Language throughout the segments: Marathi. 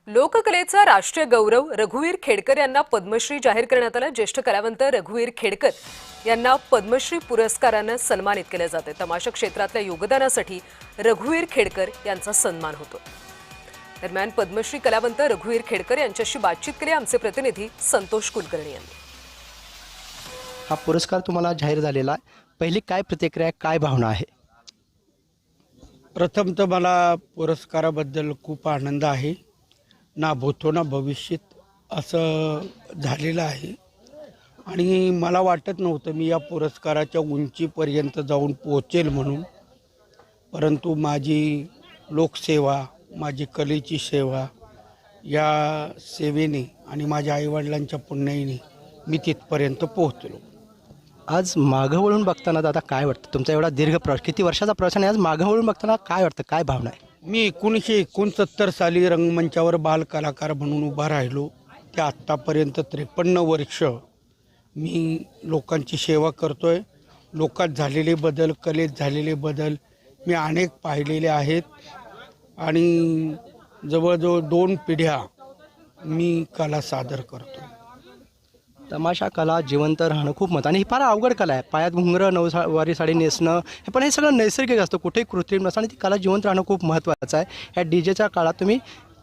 लोककलेचा राष्ट्रीय गौरव रघुवीर खेडकर यांना पद्मश्री जाहीर करण्यात आला। ज्येष्ठ कलावंत रघुवीर खेडकर यांना पद्मश्री पुरस्काराने सन्मानित केले जाते। तमाशा क्षेत्रातल्या योगदानासाठी रघुवीर खेडकर यांचा सन्मान होतो। दरम्यान पद्मश्री कलावंत रघुवीर खेडकर यांच्याशी बातचीत केली आमचे प्रतिनिधी संतोष कुलकर्णी यांनी। हा पुरस्कार तुम्हाला जाहीर झालेला आहे, पहिली काय प्रतिक्रिया, काय भावना आहे? प्रथम तर मला पुरस्काराबद्दल खूप आनंद आहे। ना भूतो ना भविष्यात असं झालेलं आहे आणि मला वाटत नव्हतं मी या पुरस्काराच्या उंचीपर्यंत जाऊन पोहोचेल म्हणून, परंतु माझी लोकसेवा, माझी कलेची सेवा या सेवेने आणि माझ्या आईवडिलांच्या पुण्याईने मी तिथपर्यंत पोहोचलो। आज मागं वळून बघताना दादा काय वाटतं? तुमचा एवढा दीर्घ प्रवास, किती वर्षाचा प्रवास, आणि आज मागं वळून बघताना काय वाटतं, काय भावना आहे? मी 1969 साली रंगमंचावर बाल कलाकार म्हणून उभा राहिलो। त्या आत्तापर्यंत 53 वर्ष मी लोकांची सेवा करतोय। लोकात झालेले बदल, कलेत झालेले बदल मी अनेक पाहिलेले आहेत आणि जवळजवळ 2 पिढ्या मी कला सादर करतो। तमाशा कला जिवंत राहणं खूप महत्त्वाचं, आणि ही फार अवघड कला आहे। पायात घुंगरं, नऊवारी साडी नेसणं, हे पण हे सगळं नैसर्गिक असतं, कुठेही कृत्रिम नसतं, आणि ती कला जिवंत राहणं खूप महत्त्वाचं आहे। ह्या डीजेच्या काळात तुम्ही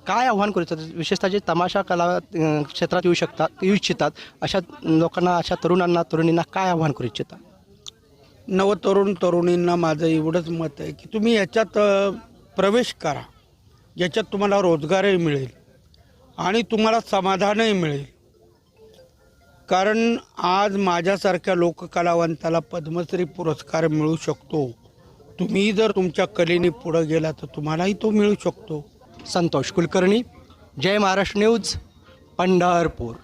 काय आव्हान करू इच्छिता, विशेषतः जे तमाशा कला क्षेत्रात येऊ इच्छितात अशा लोकांना, अशा तरुणांना, तरुणींना काय आव्हान करू इच्छिता? नवतरुण तरुणींना माझं एवढंच मत आहे की तुम्ही याच्यात प्रवेश करा, ज्याच्यात तुम्हाला रोजगारही मिळेल आणि तुम्हाला समाधानही मिळेल। कारण आज माझ्यासारख्या लोककलावंताला पद्मश्री पुरस्कार मिळू शकतो। तुम्ही जर तुमच्या कलेने पुढे गेला तर तुम्हालाही तो मिळू शकतो। संतोष कुलकर्णी, जय महाराष्ट्र न्यूज, पंढरपूर।